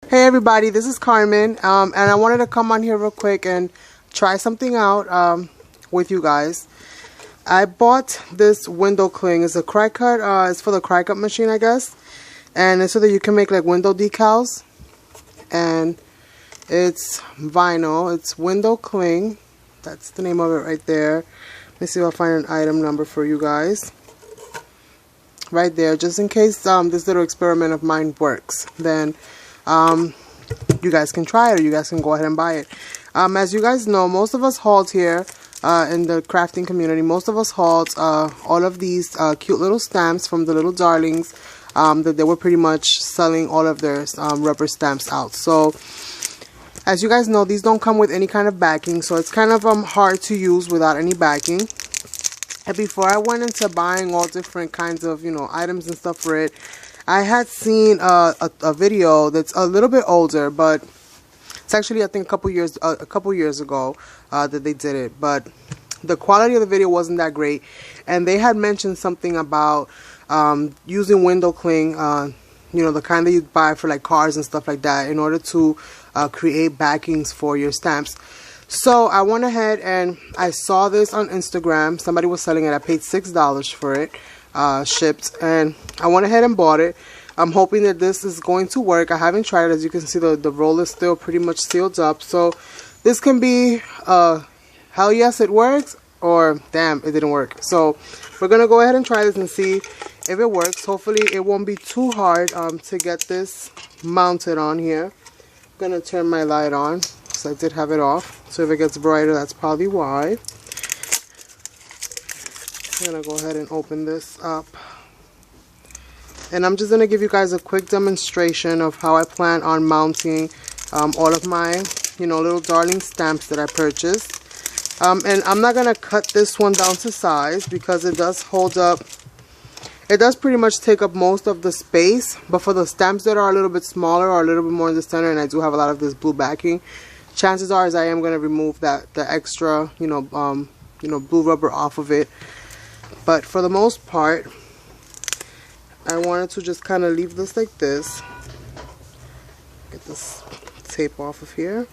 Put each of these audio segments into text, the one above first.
Hey everybody, this is Carmen, and I wanted to come on here real quick and try something out with you guys. I bought this window cling. It's a cry cut. It's for the cry cut machine, I guess, and it's so that you can make like window decals. And it's vinyl. It's window cling. That's the name of it right there. Let me see if I'll find an item number for you guys. Right there, just in case this little experiment of mine works, then you guys can try it, or you guys can go ahead and buy it. As you guys know, most of us hauled here in the crafting community. Most of us hauled all of these cute little stamps from the little darlings that they were pretty much selling all of their rubber stamps out. So as you guys know, these don't come with any kind of backing, so it's kind of hard to use without any backing. And before I went into buying all different kinds of, you know, items and stuff for it, I had seen a video that's a little bit older, but it's actually, I think, a couple years ago that they did it. But the quality of the video wasn't that great, and they had mentioned something about using window cling, you know, the kind that you buy for like cars and stuff like that, in order to create backings for your stamps. So I went ahead and I saw this on Instagram. Somebody was selling it. I paid $6 for it. Shipped, and I went ahead and bought it. I'm hoping that this is going to work. I haven't tried it. As you can see, the roll is still pretty much sealed up, so this can be hell yes it works, or damn it didn't work. So we're gonna go ahead and try this and see if it works. Hopefully it won't be too hard to get this mounted on here. I'm gonna turn my light on because I did have it off, so if it gets brighter, that's probably why. I'm going to go ahead and open this up, and I'm just going to give you guys a quick demonstration of how I plan on mounting all of my, you know, little darling stamps that I purchased. And I'm not going to cut this one down to size because it does hold up. It does pretty much take up most of the space, but for the stamps that are a little bit smaller or a little bit more in the center, and I do have a lot of this blue backing, chances are I am going to remove the extra, you know, blue rubber off of it. But for the most part, I wanted to just kind of leave this like this. Get this tape off of here.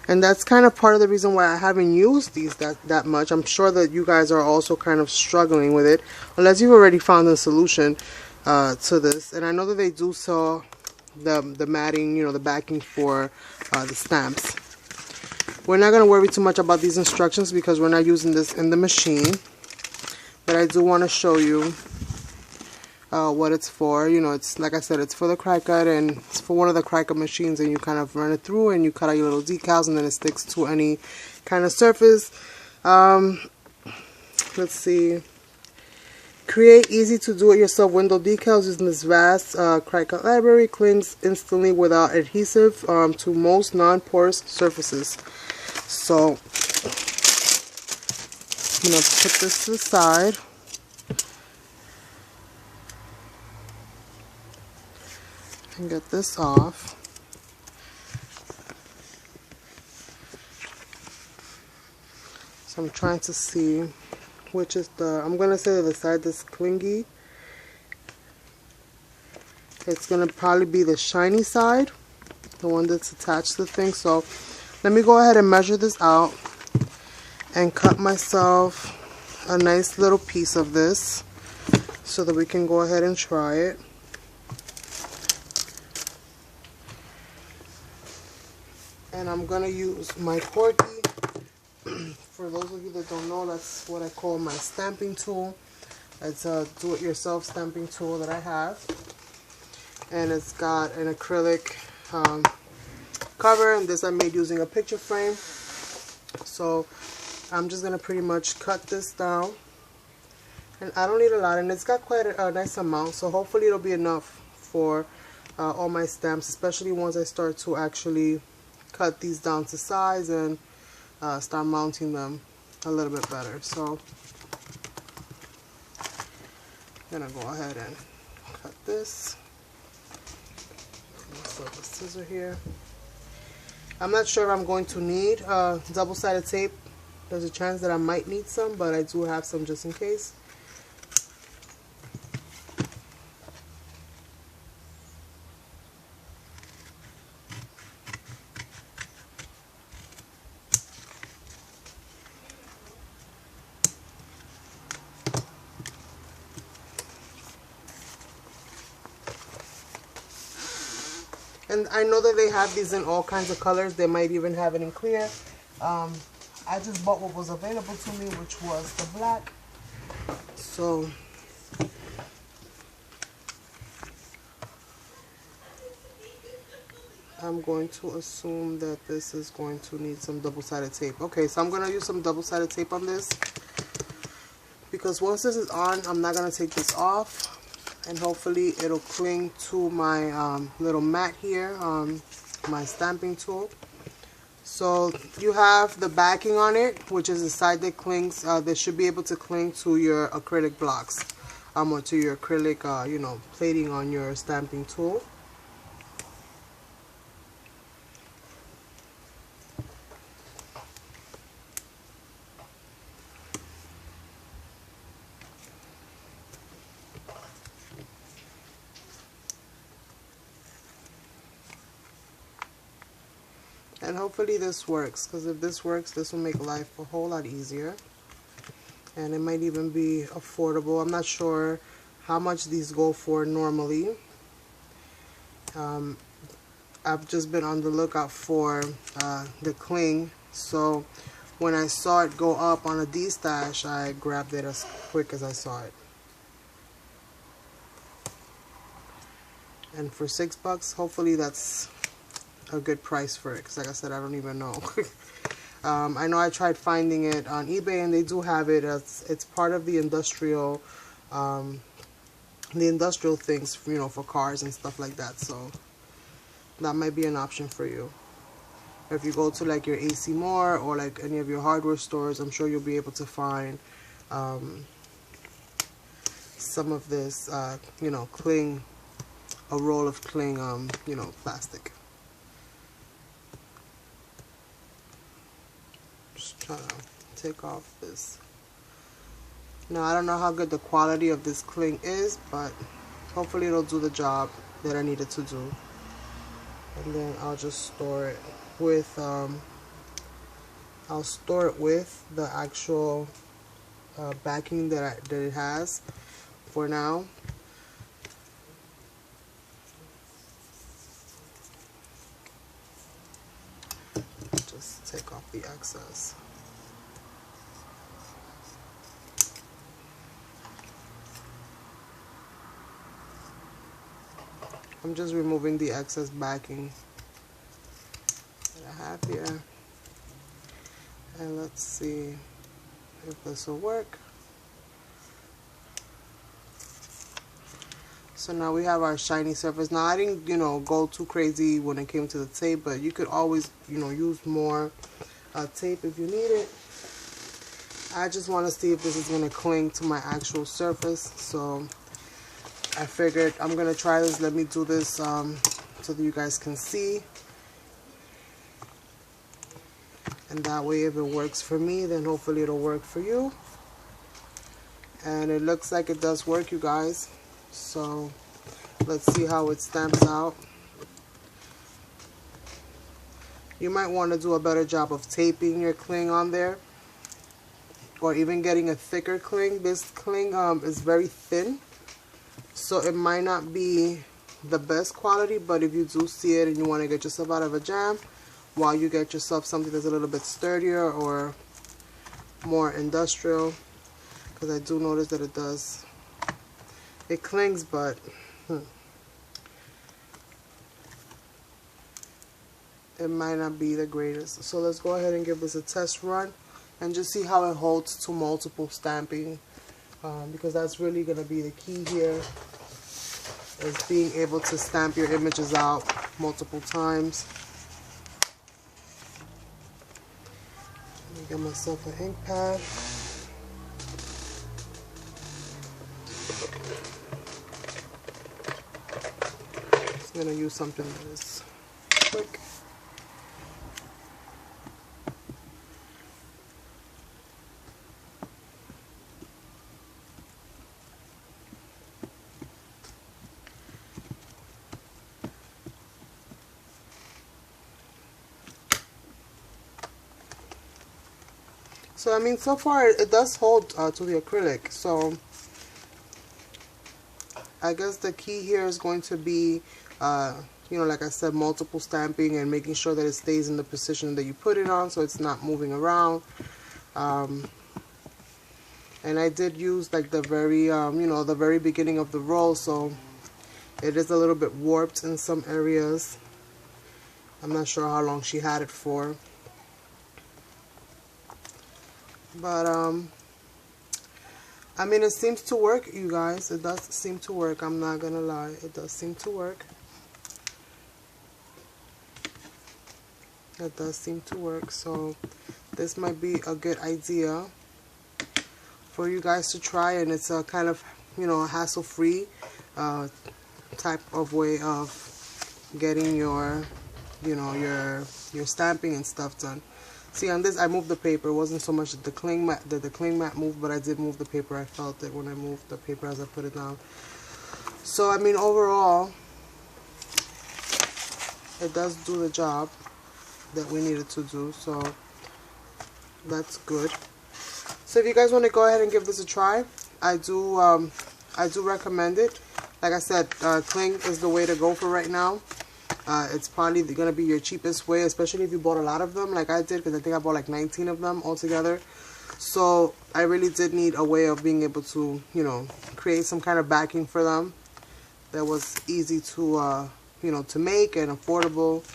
And that's kind of part of the reason why I haven't used these that much. I'm sure that you guys are also kind of struggling with it, unless you've already found a solution to this. And I know that they do sell the matting, you know, the backing for the stamps. We're not going to worry too much about these instructions because we're not using this in the machine. But I do want to show you what it's for. You know, it's like I said, it's for the cry cut, and it's for one of the cry cut machines, and you kind of run it through and you cut out your little decals, and then it sticks to any kind of surface. Let's see. Create easy to do it yourself window decals using this vast cry cut library. Clings instantly without adhesive to most non-porous surfaces. So I'm going to put this to the side. And get this off. So I'm trying to see which is I'm going to say the side that's clingy. It's going to probably be the shiny side, the one that's attached to the thing. So let me go ahead and measure this out and cut myself a nice little piece of this so that we can go ahead and try it. And I'm going to use my Corky. For those of you that don't know, that's what I call my stamping tool. It's a do-it-yourself stamping tool that I have. And it's got an acrylic cover, and this I made using a picture frame. So I'm just going to pretty much cut this down. And I don't need a lot, and it's got quite a nice amount, so hopefully it'll be enough for all my stamps, especially once I start to actually cut these down to size and start mounting them a little bit better. So I'm going to go ahead and cut this. So the scissor here. I'm not sure if I'm going to need double-sided tape. There's a chance that I might need some, but I do have some just in case. And I know that they have these in all kinds of colors. They might even have it in clear. I just bought what was available to me, which was the black. So I'm going to assume that this is going to need some double-sided tape. Okay, so I'm going to use some double-sided tape on this, because once this is on, I'm not going to take this off, and hopefully it'll cling to my little mat here, my stamping tool. So you have the backing on it, which is the side that clings, that should be able to cling to your acrylic blocks, or to your acrylic, you know, plating on your stamping tool. And hopefully this works, because if this works, this will make life a whole lot easier. And it might even be affordable. I'm not sure how much these go for normally. I've just been on the lookout for the cling. So when I saw it go up on a D-stash, I grabbed it as quick as I saw it. And for $6, hopefully that's a good price for it, because like I said, I don't even know. I know I tried finding it on eBay, and they do have it as it's part of the industrial things, you know, for cars and stuff like that. So that might be an option for you. If you go to like your AC Moore or like any of your hardware stores, I'm sure you'll be able to find some of this, you know, cling, a roll of cling, you know, plastic. Just trying to take off this. Now, I don't know how good the quality of this cling is, but hopefully it'll do the job that I need it to do. And then I'll just store it with, I'll store it with the actual backing that it has for now. Just take off the excess. I'm just removing the excess backing that I have here. And let's see if this will work. So now we have our shiny surface. Now I didn't, you know, go too crazy when it came to the tape, but you could always, you know, use more tape if you need it. I just want to see if this is going to cling to my actual surface. So I figured I'm going to try this. Let me do this so that you guys can see. And that way, if it works for me, then hopefully it'll work for you. And it looks like it does work, you guys. So let's see how it stamps out. You might want to do a better job of taping your cling on there, or even getting a thicker cling. This cling is very thin, so it might not be the best quality, but if you do see it and you want to get yourself out of a jam while you get yourself something that's a little bit sturdier or more industrial, because I do notice that it clings, but it might not be the greatest. So let's go ahead and give this a test run and just see how it holds to multiple stamping, because that's really going to be the key here, is being able to stamp your images out multiple times. Let me get myself an ink pad. I'm going to use something that is quick. So I mean, so far it does hold to the acrylic, so I guess the key here is going to be, you know, like I said, multiple stamping and making sure that it stays in the position that you put it on, so it's not moving around. And I did use like the very, you know, the very beginning of the roll, so it is a little bit warped in some areas. I'm not sure how long she had it for. But, I mean, it seems to work, you guys. It does seem to work. I'm not gonna lie. It does seem to work. It does seem to work. So, this might be a good idea for you guys to try. And it's a kind of, you know, hassle-free type of way of getting your, you know, your stamping and stuff done. See, on this I moved the paper. It wasn't so much that the cling mat moved, but I did move the paper. I felt it when I moved the paper as I put it down. So I mean, overall it does do the job that we needed to do, so that's good. So if you guys want to go ahead and give this a try, I do recommend it. Like I said, cling is the way to go for right now. It's probably going to be your cheapest way, especially if you bought a lot of them like I did, because I think I bought like 19 of them altogether. So I really did need a way of being able to, you know, create some kind of backing for them that was easy to, you know, to make and affordable.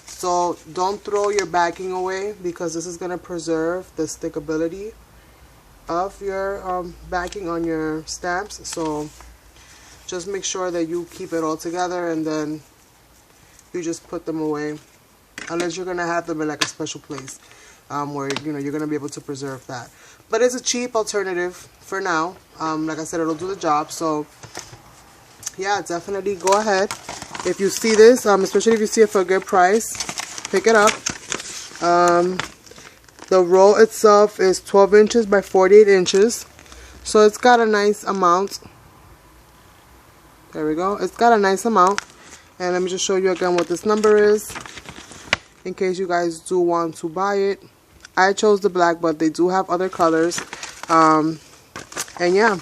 So don't throw your backing away, because this is going to preserve the stickability of your backing on your stamps. So just make sure that you keep it all together, and then you just put them away, unless you're gonna have them in like a special place where, you know, you're gonna be able to preserve that. But it's a cheap alternative for now. Like I said, it'll do the job. So yeah, definitely go ahead. If you see this, especially if you see it for a good price, pick it up. The roll itself is 12 inches by 48 inches, so it's got a nice amount. There we go. It's got a nice amount. And let me just show you again what this number is, in case you guys do want to buy it. I chose the black, but they do have other colors. And yeah,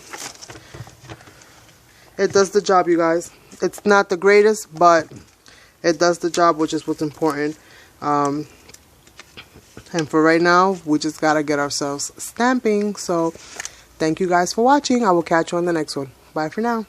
it does the job, you guys. It's not the greatest, but it does the job, which is what's important. And for right now, we just gotta get ourselves stamping. So thank you guys for watching. I will catch you on the next one. Bye for now.